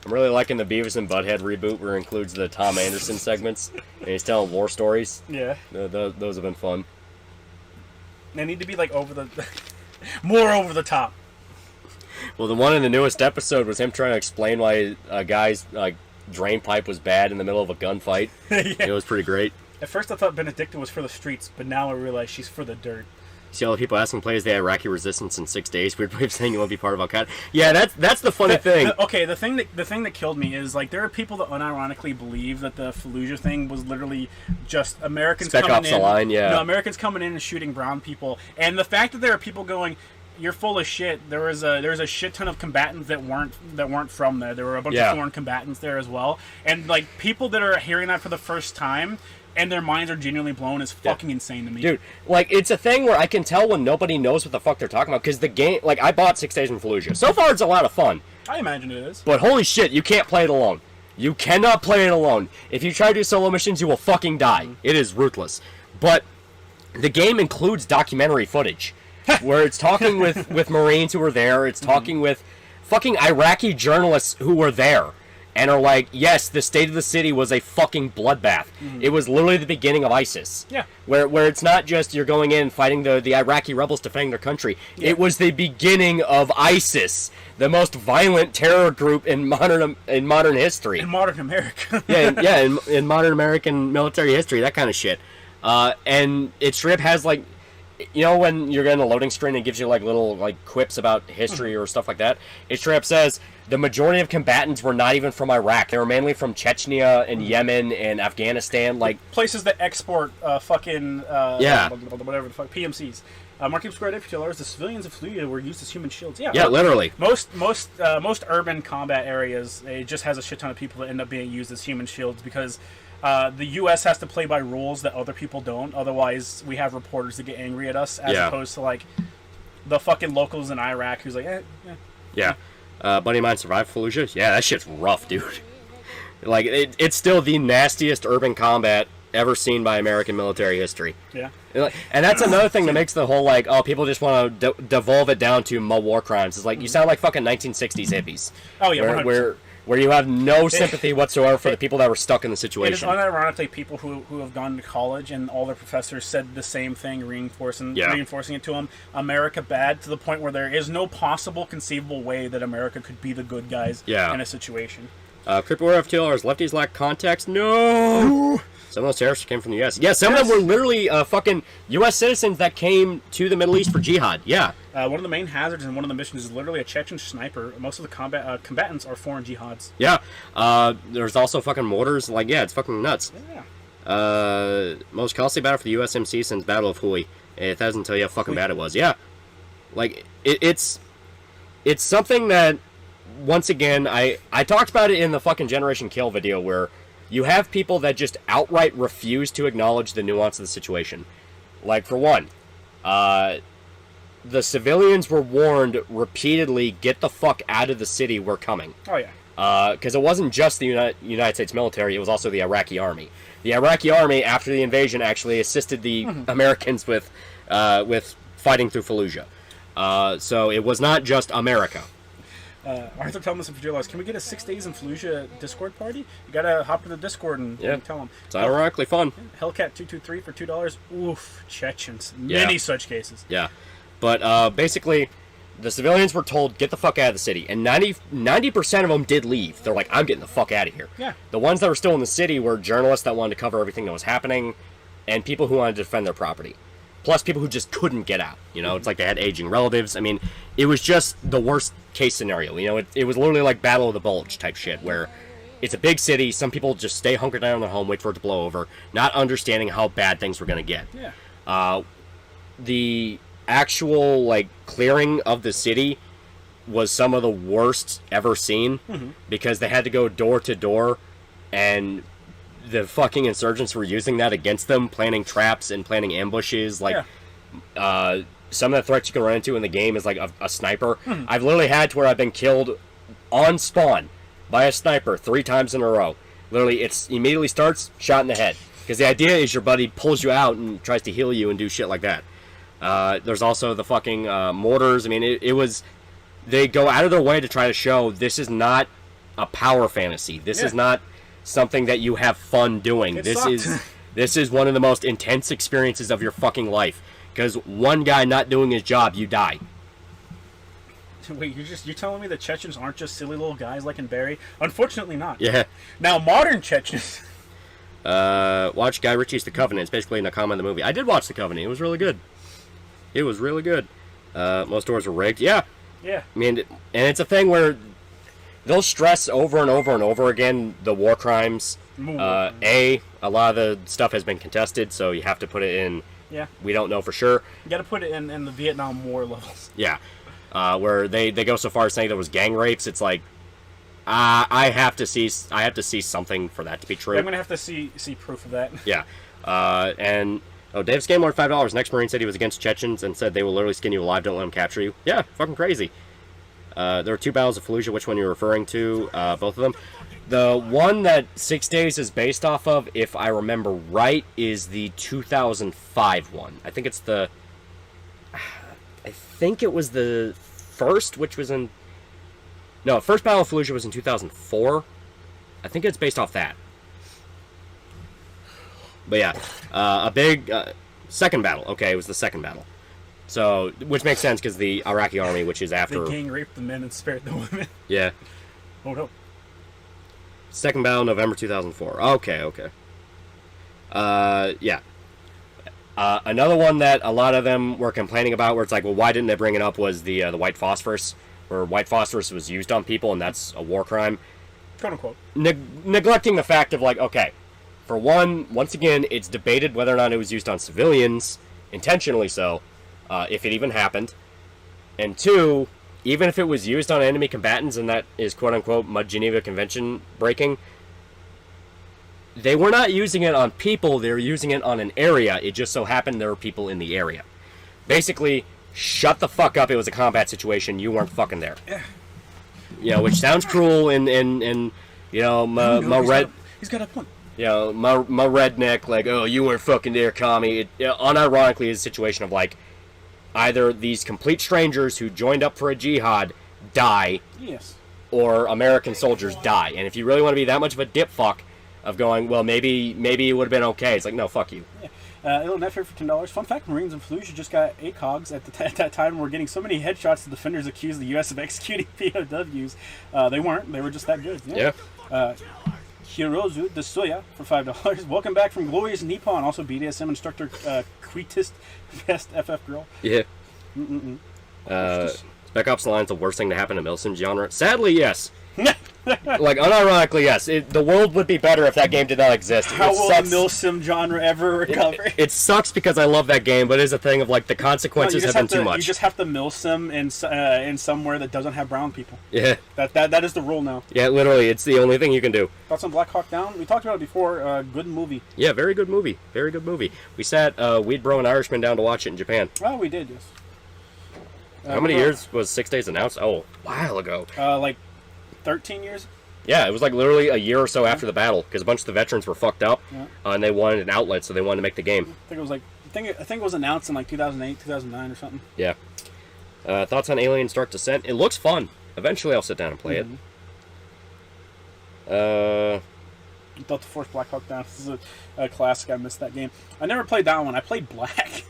I'm really liking the Beavis and Butthead reboot where it includes the Tom Anderson segments. And he's telling war stories. Yeah. Those have been fun. They need to be like more over the top. Well, the one in the newest episode was him trying to explain why a guy's drain pipe was bad in the middle of a gunfight. Yeah. It was pretty great. At first I thought Benedicta was for the streets, but now I realize she's for the dirt. See all the people asking plays the Iraqi resistance in 6 days. Weird way of saying you won't be part of Al-Qaeda. Yeah, that's the funny thing. Okay, the thing that killed me is like there are people that unironically believe that the Fallujah thing was literally just Americans Spec coming Ops in. Line, yeah. No, Americans coming in and shooting brown people, and the fact that there are people going, "You're full of shit." There was a shit ton of combatants that weren't from there. There were a bunch of foreign combatants there as well, and like people that are hearing that for the first time. And their minds are genuinely blown is fucking insane to me. Dude, like, it's a thing where I can tell when nobody knows what the fuck they're talking about, because the game, like, I bought 6 Days in Fallujah. So far, it's a lot of fun. I imagine it is. But holy shit, you can't play it alone. You cannot play it alone. If you try to do solo missions, you will fucking die. It is ruthless. But the game includes documentary footage, where it's talking with Marines who were there, it's talking with fucking Iraqi journalists who were there. And are like, yes, the state of the city was a fucking bloodbath. It was literally the beginning of ISIS. Yeah. Where it's not just you're going in and fighting the Iraqi rebels defending their country. Yeah. It was the beginning of ISIS, the most violent terror group in modern history. In modern America. in modern American military history, that kind of shit. And it straight has like, you know when you're getting a loading screen and it gives you like little like quips about history or stuff like that? It straight up says the majority of combatants were not even from Iraq. They were mainly from Chechnya and Yemen and Afghanistan, like places that export whatever the fuck PMCs. Marketing Square FTLRs, the civilians of Fallujah were used as human shields. Yeah, literally. Most urban combat areas, it just has a shit ton of people that end up being used as human shields because the U.S. has to play by rules that other people don't. Otherwise, we have reporters that get angry at us, as opposed to like the fucking locals in Iraq who's like, Yeah. Buddy of mine survived Fallujah. Yeah, that shit's rough, dude. Like, it's still the nastiest urban combat ever seen by American military history. Yeah. And that's another thing that makes the whole, like, oh, people just want to devolve it down to war crimes. It's like, you sound like fucking 1960s hippies. Oh, yeah, where you have no sympathy whatsoever for the people that were stuck in the situation. It is unironically people who have gone to college and all their professors said the same thing, reinforcing it to them. America bad to the point where there is no possible conceivable way that America could be the good guys in a situation. Creepy War FTLRs, lefties lack context. No! Some of those terrorists came from the U.S. Yeah, some of them were literally fucking U.S. citizens that came to the Middle East for jihad. Yeah. One of the main hazards in one of the missions is literally a Chechen sniper. Most of the combatants are foreign jihads. Yeah. There's also fucking mortars. Like, yeah, it's fucking nuts. Yeah. Most costly battle for the USMC since Battle of Hue. It doesn't tell you how fucking bad it was. Yeah. Like, it's something that, once again, I talked about it in the fucking Generation Kill video where you have people that just outright refuse to acknowledge the nuance of the situation. Like, for one, the civilians were warned repeatedly, get the fuck out of the city, we're coming. Oh, yeah. Because it wasn't just the United States military, it was also the Iraqi army. The Iraqi army, after the invasion, actually assisted the Americans with fighting through Fallujah. So it was not just America. Arthur telling us, can we get a 6 Days in Fallujah Discord party? You gotta hop to the Discord and tell them. It's ironically fun. Hellcat223 for $2. Oof, Chechens. Many such cases. Yeah. But basically, the civilians were told, get the fuck out of the city. And 90% of them did leave. They're like, I'm getting the fuck out of here. Yeah. The ones that were still in the city were journalists that wanted to cover everything that was happening and people who wanted to defend their property. Plus people who just couldn't get out. You know, it's like they had aging relatives. I mean, it was just the worst case scenario. You know, it was literally like Battle of the Bulge type shit where it's a big city. Some people just stay hunkered down in their home, wait for it to blow over, not understanding how bad things were going to get. Yeah. The actual, like, clearing of the city was some of the worst ever seen because they had to go door to door and the fucking insurgents were using that against them, planning traps and planning ambushes. Like, some of the threats you can run into in the game is like a sniper. I've literally had to where I've been killed on spawn by a sniper 3 times in a row. Literally, it immediately starts, shot in the head. Because the idea is your buddy pulls you out and tries to heal you and do shit like that. There's also the fucking mortars. I mean, it was... They go out of their way to try to show this is not a power fantasy. This is not something that you have fun doing. This is one of the most intense experiences of your fucking life. Because one guy not doing his job, you die. Wait, you're telling me that Chechens aren't just silly little guys like in Barry? Unfortunately not. Yeah. Now, modern Chechens... Watch Guy Ritchie's The Covenant. It's basically Nakama the movie. I did watch The Covenant. It was really good. It was really good. Most doors were rigged. Yeah. Yeah. I mean, and it's a thing where they'll stress over and over and over again the war crimes. A lot of the stuff has been contested, so you have to put it in... Yeah. We don't know for sure. You got to put it in the Vietnam War levels. Yeah. Where they go so far as saying there was gang rapes. It's like, I have to see something for that to be true. I'm gonna have to see proof of that. Yeah. And Dave's game worth $5. Next Marine said he was against Chechens and said they will literally skin you alive. Don't let them capture you. Yeah, fucking crazy. There were 2 battles of Fallujah. Which one you're referring to? Both of them. The one that 6 Days is based off of, if I remember right, is the 2005 one. I think it's the... I think it was the first, which was in... No, first Battle of Fallujah was in 2004. I think it's based off that. But yeah, a big... second battle. Okay, it was the second battle. So, which makes sense, because the Iraqi army, which is after... They gang raped the men and spared the women. Yeah. Oh, no. Second battle, November 2004. Okay. Yeah. Another one that a lot of them were complaining about, where it's like, well, why didn't they bring it up, was the white phosphorus, where white phosphorus was used on people, and that's a war crime. Quote unquote. Neglecting the fact of, like, okay, for one, once again, it's debated whether or not it was used on civilians, intentionally so, if it even happened. And two, even if it was used on enemy combatants, and that is quote unquote Mud Geneva Convention breaking, they were not using it on people, they were using it on an area. It just so happened there were people in the area. Basically, shut the fuck up, it was a combat situation, you weren't fucking there. Yeah. You know, which sounds cruel, and you know, he's got a point. You know, my redneck, like, oh, you weren't fucking there, commie. It unironically is a situation of, like, either these complete strangers who joined up for a jihad die, yes, or American soldiers die. And if you really want to be that much of a dip fuck of going, well, maybe it would have been okay, it's like, no, fuck you. Yeah. It'll net for $10. Fun fact: Marines in Fallujah just got ACOGs at that time. We're getting so many headshots. The defenders accused the U.S. of executing POWs. They weren't. They were just that good. Yeah. Hirozu de Soya for $5. Welcome back from Glorious Nippon. Also BDSM instructor, Queetist Best FF girl. Yeah. Spec Ops Line's the worst thing to happen to Milsim genre. Sadly, yes. Like, unironically, yes. The world would be better if that game did not exist. How will the Milsim genre ever recover? It sucks because I love that game, but it is a thing of, like, the consequences have been too much. You just have to Milsim in somewhere that doesn't have brown people. Yeah. That is the rule now. Yeah, literally, it's the only thing you can do. Thoughts on Black Hawk Down? We talked about it before. Good movie. Yeah, very good movie. Very good movie. We sat Weed Bro and Irishman down to watch it in Japan. Oh, we did, yes. How many years was 6 Days announced? Oh, a while ago. Like 13 years? Yeah, it was like literally a year or so after the battle, because a bunch of the veterans were fucked up, and they wanted an outlet, so they wanted to make the game. I think it was announced in like 2008, 2009 or something. Yeah. Thoughts on Aliens Dark Descent? It looks fun. Eventually I'll sit down and play it. Delta Force Black Hawk Down. This is a classic. I missed that game. I never played that one. I played Black.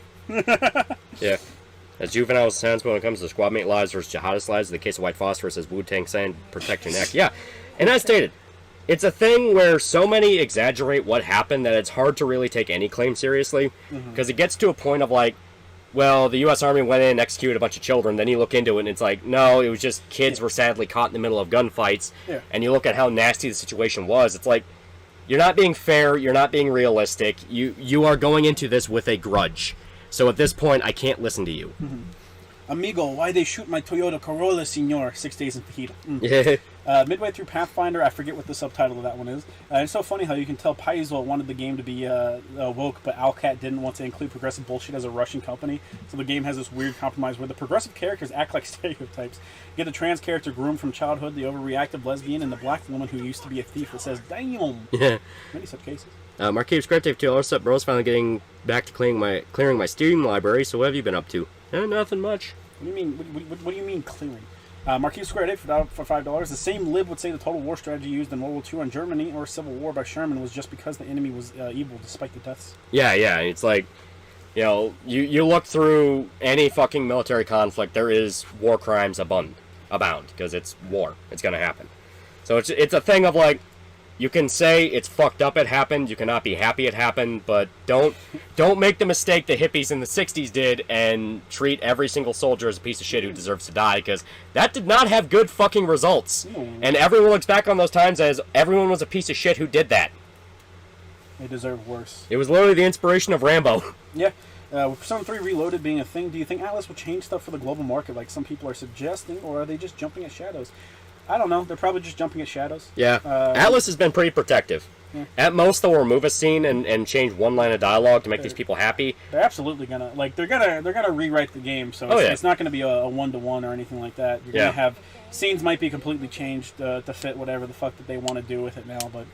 Yeah. As juvenile stands when it comes to squad mate lives versus jihadist lives, in the case of White Phosphorus, as Wu-Tang saying, protect your neck. Yeah. And as stated, it's a thing where so many exaggerate what happened that it's hard to really take any claim seriously. Because it gets to a point of like, well, the U.S. Army went in and executed a bunch of children. Then you look into it and it's like, no, it was just kids were sadly caught in the middle of gunfights. Yeah. And you look at how nasty the situation was. It's like, you're not being fair. You're not being realistic. You are going into this with a grudge. So at this point, I can't listen to you. Amigo, why they shoot my Toyota Corolla, senor? 6 Days in Fajita. Midway through Pathfinder, I forget what the subtitle of that one is. It's so funny how you can tell Paizo wanted the game to be woke, but Alcat didn't want to include progressive bullshit as a Russian company. So the game has this weird compromise where the progressive characters act like stereotypes. You get the trans character groomed from childhood, the overreactive lesbian, and the black woman who used to be a thief that says, damn. Yeah. Many such cases. Marquise Scriptive 2, what's up, bros? Finally getting back to clearing my Steam library, so what have you been up to? Nothing much. What do you mean? What do you mean clearing? Marquis Square 8 for $5. The same lib would say the total war strategy used in World War II on Germany or Civil War by Sherman was just because the enemy was evil despite the deaths. Yeah, it's like, you know, you look through any fucking military conflict, there is war crimes abound, because it's war. It's going to happen. So it's a thing of like, you can say it's fucked up it happened, you cannot be happy it happened, but don't make the mistake the hippies in the 60s did and treat every single soldier as a piece of shit who deserves to die, because that did not have good fucking results. And everyone looks back on those times as everyone was a piece of shit who did that. They deserve worse. It was literally the inspiration of Rambo. Yeah. With Persona 3 Reloaded being a thing, do you think Atlas will change stuff for the global market like some people are suggesting, or are they just jumping at shadows? I don't know. They're probably just jumping at shadows. Yeah. Atlas has been pretty protective. Yeah. At most, they'll remove a scene and change one line of dialogue to make these people happy. They're absolutely gonna they're gonna rewrite the game, so it's not gonna be a 1-to-1 or anything like that. You're gonna have scenes might be completely changed to fit whatever the fuck that they want to do with it now, but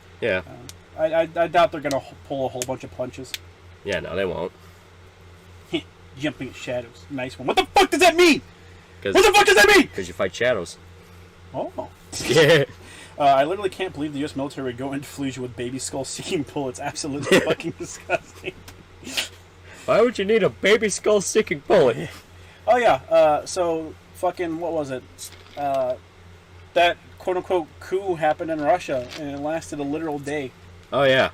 I doubt they're gonna pull a whole bunch of punches. Yeah, no, they won't. Jumping at shadows, nice one. What the fuck does that mean? What the fuck does that mean? Because you fight shadows. Oh. Yeah. I literally can't believe the U.S. military would go into Fallujah with baby skull-seeking bullets. Absolutely fucking disgusting. Why would you need a baby skull-seeking bullet? Oh, yeah. So, fucking, what was it? That quote-unquote coup happened in Russia, and it lasted a literal day. Oh, yeah.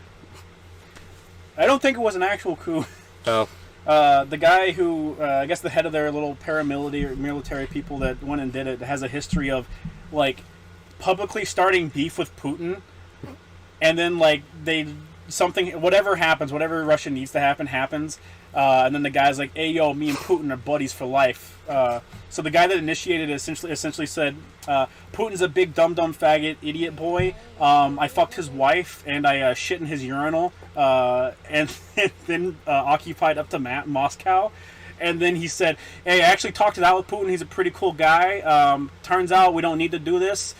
I don't think it was an actual coup. Oh. The guy who, I guess the head of their little military people that went and did it, has a history of, like, publicly starting beef with Putin, and then, like, whatever happens, whatever Russia needs to happen, happens, and then the guy's like, hey, yo, me and Putin are buddies for life. So the guy that initiated it essentially said, Putin's a big dumb faggot idiot boy. I fucked his wife, and I shit in his urinal, and then occupied up to Moscow. And then he said, hey, I actually talked it out with Putin. He's a pretty cool guy. Turns out we don't need to do this.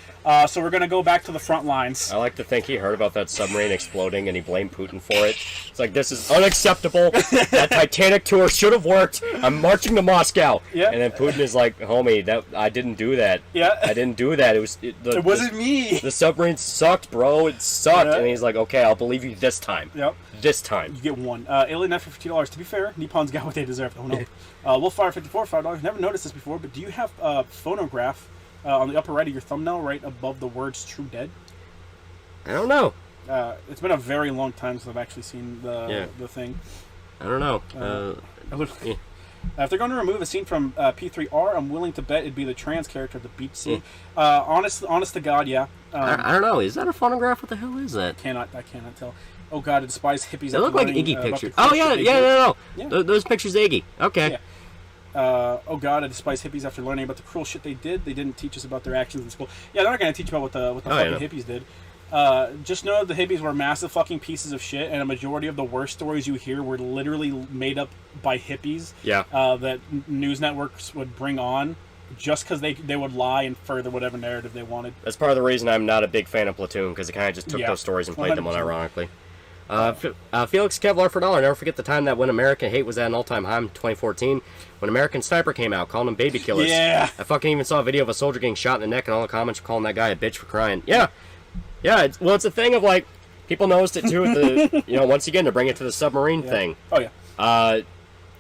So we're going to go back to the front lines. I like to think he heard about that submarine exploding and he blamed Putin for it. It's like, this is unacceptable. That Titanic tour should have worked. I'm marching to Moscow. Yeah. And then Putin is like, homie, I didn't do that. Yeah. I didn't do that. It wasn't me. The submarine sucked, bro. It sucked. Yeah. And he's like, okay, I'll believe you this time. Yep. This time. You get one. Alien F for $50. To be fair, Nippon's got what they deserve. Oh, no. Wolfire 54, $5. Never noticed this before, but do you have a phonograph on the upper right of your thumbnail, right above the words "True Dead"? I don't know. It's been a very long time since I've actually seen the thing. I don't know. If they're going to remove a scene from P3R, I'm willing to bet it'd be the trans character, the beach scene. Honest to God, yeah. I don't know. Is that a phonograph? What the hell is that? I cannot tell. Oh God, I despise hippies. They look like Iggy pictures. Oh yeah, no. Yeah. Those pictures, Iggy. Okay. Yeah. Oh God, I despise hippies after learning about the cruel shit they did. They didn't teach us about their actions in school. Yeah, they're not going to teach about what the fucking hippies did. Just know the hippies were massive fucking pieces of shit, and a majority of the worst stories you hear were literally made up by hippies. Yeah. That news networks would bring on just because they would lie and further whatever narrative they wanted. That's part of the reason I'm not a big fan of Platoon, because it kind of just took those stories and played 100%. Them unironically. Felix Kevlar for $1. Never forget the time that when American hate was at an all-time high in 2014, when American Sniper came out, calling them baby killers. Yeah. I fucking even saw a video of a soldier getting shot in the neck, and all the comments were calling that guy a bitch for crying. Yeah. Yeah, it's a thing of, like, people noticed it, too, once again, to bring it to the submarine thing. Oh, yeah.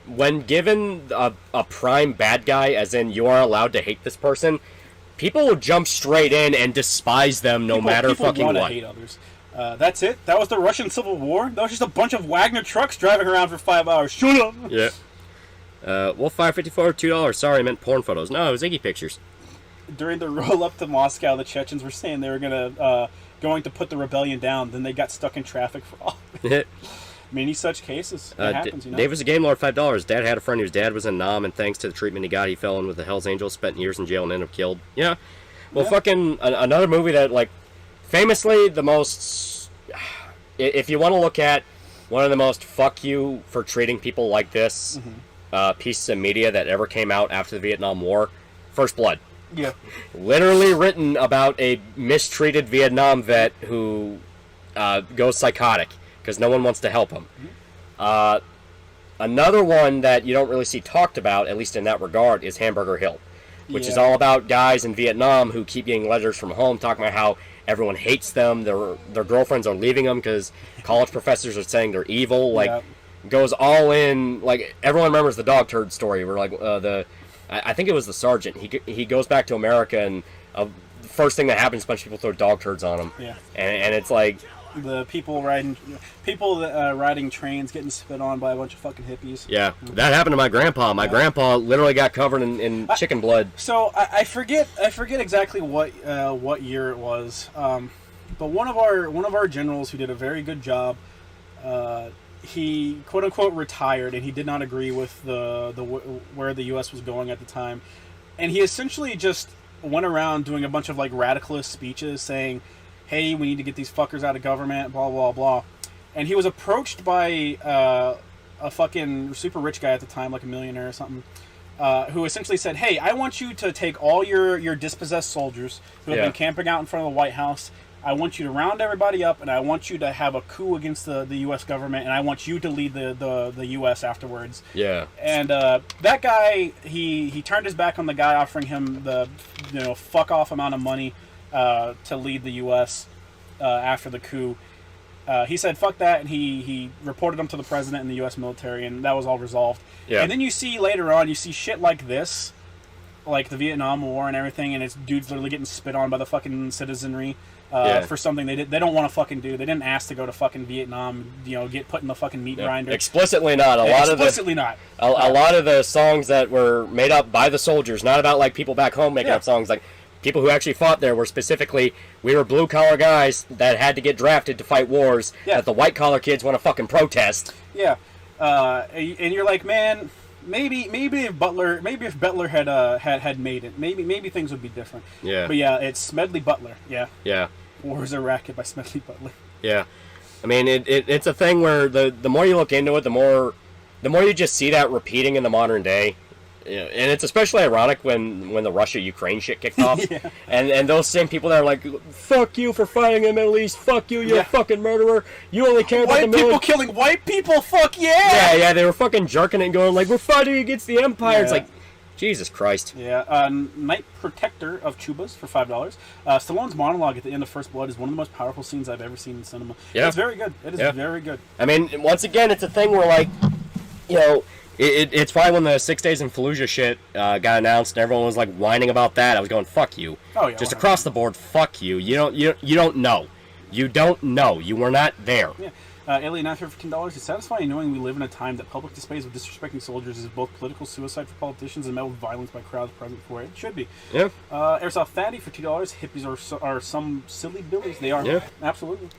When given a prime bad guy, as in you are allowed to hate this person, people will jump straight in and despise them no matter fucking what. Hate others. That's it. That was the Russian Civil War. That was just a bunch of Wagner trucks driving around for 5 hours. Shut up. Yeah. Wolf 554, $2. Sorry, I meant porn photos. No, it was Iggy pictures. During the roll up to Moscow, the Chechens were saying they were going to put the rebellion down. Then they got stuck in traffic for all. Many such cases. It happens, Dave was a game lord, $5. Dad had a friend whose dad was in Nam, and thanks to the treatment he got, he fell in with the Hell's Angels, spent years in jail, and ended up killed. Yeah. Well, fucking another movie that, like, famously the most, if you want to look at one of the most fuck you for treating people like this pieces of media that ever came out after the Vietnam War, First Blood. Yeah. Literally written about a mistreated Vietnam vet who goes psychotic because no one wants to help him. Another one that you don't really see talked about, at least in that regard, is Hamburger Hill. which is all about guys in Vietnam who keep getting letters from home talking about how everyone hates them, their girlfriends are leaving them because college professors are saying they're evil. Like, goes all in. Like, everyone remembers the dog turd story where, like, I think it was the sergeant. He goes back to America, and the first thing that happens is a bunch of people throw dog turds on him. Yeah. And it's like... The people riding trains getting spit on by a bunch of fucking hippies. Yeah, that happened to my grandpa. My grandpa literally got covered in chicken blood. So I forget exactly what year it was, but one of our generals who did a very good job, he quote unquote retired, and he did not agree with the where the U.S. was going at the time, and he essentially just went around doing a bunch of like radicalist speeches saying, hey, we need to get these fuckers out of government, blah, blah, blah. And he was approached by a fucking super rich guy at the time, like a millionaire or something, who essentially said, hey, I want you to take all your dispossessed soldiers who have been camping out in front of the White House. I want you to round everybody up, and I want you to have a coup against the U.S. government, and I want you to lead the U.S. afterwards. Yeah. And that guy, he turned his back on the guy offering him the fuck off amount of money to lead the U.S. After the coup. He said fuck that, and he reported him to the president and the U.S. military, and that was all resolved. Yeah. And then you see later on, you see shit like this, like the Vietnam War and everything, and it's dudes literally getting spit on by the fucking citizenry for something they don't want to fucking do. They didn't ask to go to fucking Vietnam, get put in the fucking meat grinder. Explicitly not. A lot of the songs that were made up by the soldiers, not about like people back home making up songs, like people who actually fought there were specifically, we were blue-collar guys that had to get drafted to fight wars that the white-collar kids want to fucking protest. Yeah. And you're like, man, maybe if Butler had made it, maybe things would be different. Yeah. But yeah, it's Smedley Butler. Yeah. Yeah. War is a Racket by Smedley Butler. Yeah. I mean, it's a thing where the more you look into it, the more you just see that repeating in the modern day. Yeah, and it's especially ironic when the Russia-Ukraine shit kicked off. And those same people that are like, fuck you for fighting in the Middle East, fuck you, you're a fucking murderer, you only care about the White people killing white people, fuck yeah! Yeah, they were fucking jerking it and going like, we're fighting against the Empire. Yeah. It's like, Jesus Christ. Yeah, Night Protector of Chubas for $5. Stallone's monologue at the end of First Blood is one of the most powerful scenes I've ever seen in cinema. Yeah. It's very good. It is very good. I mean, once again, it's a thing where, like, it's probably when the 6 Days in Fallujah shit got announced and everyone was like whining about that. I was going, fuck you. Oh, yeah, just 100%. Across the board, fuck you. You don't know. You don't know. You were not there. Yeah. Alien Knife for $15. It's satisfying knowing we live in a time that public displays of disrespecting soldiers is both political suicide for politicians and met with violence by crowds present for it. It should be. Yeah. Airsoft Fatty for $2. Hippies are some silly billies. They are. Yeah. Absolutely.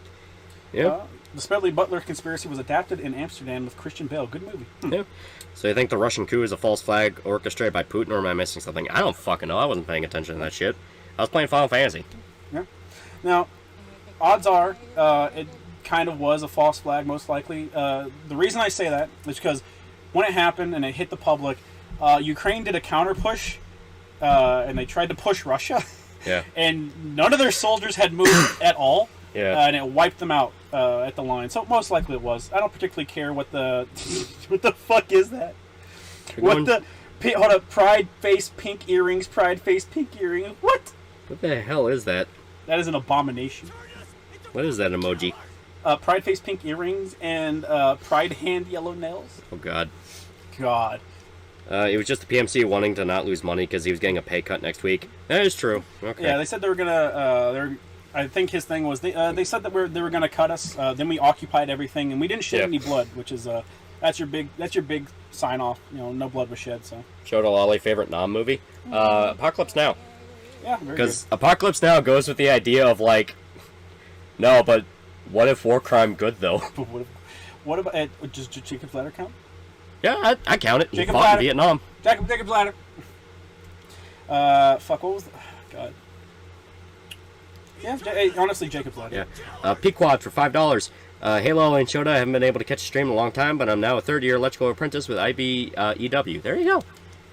Yeah. The Smedley Butler conspiracy was adapted in Amsterdam with Christian Bale. Good movie. Yeah. So you think the Russian coup is a false flag orchestrated by Putin, or am I missing something? I don't fucking know. I wasn't paying attention to that shit. I was playing Final Fantasy. Yeah. Now, odds are it kind of was a false flag, most likely. The reason I say that is because when it happened and it hit the public, Ukraine did a counter push, and they tried to push Russia. Yeah. And none of their soldiers had moved at all. Yeah. And it wiped them out at the line. So most likely it was. I don't particularly care what the what the fuck is that? Hold up, pride face pink earrings, pride face pink earrings. What? What the hell is that? That is an abomination. What is that emoji? Pride face pink earrings and pride hand yellow nails. Oh God. God. It was just the PMC wanting to not lose money because he was getting a pay cut next week. That is true. Okay. Yeah, they said they were gonna. I think his thing was they said that they were gonna cut us. Then we occupied everything and we didn't shed any blood, which is that's your big sign off. No blood was shed. So. TheAlmightyLoli favorite movie, Apocalypse Now. Yeah, because Apocalypse Now goes with the idea of like, no, but what if war crime good though? What about does Jacob's Ladder count? Yeah, I count it. He fought in Vietnam. Jacob's Ladder. Fuck. What was God? Yeah, honestly, Jacob's Ladder. Yeah. Pequod for $5. Halo and Shota, I haven't been able to catch a stream in a long time, but I'm now a third-year electrical apprentice with IBEW. There you go. Nice.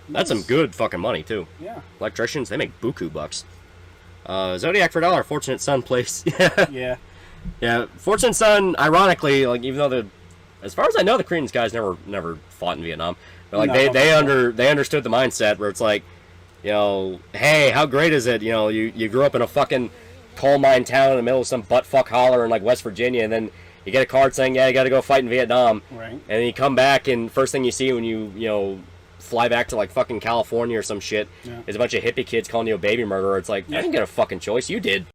That's some good fucking money, too. Yeah. Electricians, they make buku bucks. Zodiac for $1. Fortunate Son place. Yeah. Yeah. Fortunate Son, ironically, like even though as far as I know, the Korean guys never fought in Vietnam. But like they understood the mindset where it's like, You know, hey, how great is it? You know, you grew up in a fucking coal mine town in the middle of some buttfuck holler in like West Virginia, and then you get a card saying, yeah, you got to go fight in Vietnam. Right. And then you come back, and first thing you see when you fly back to like fucking California or some shit is a bunch of hippie kids calling you a baby murderer. It's like, I didn't get a fucking choice. You did.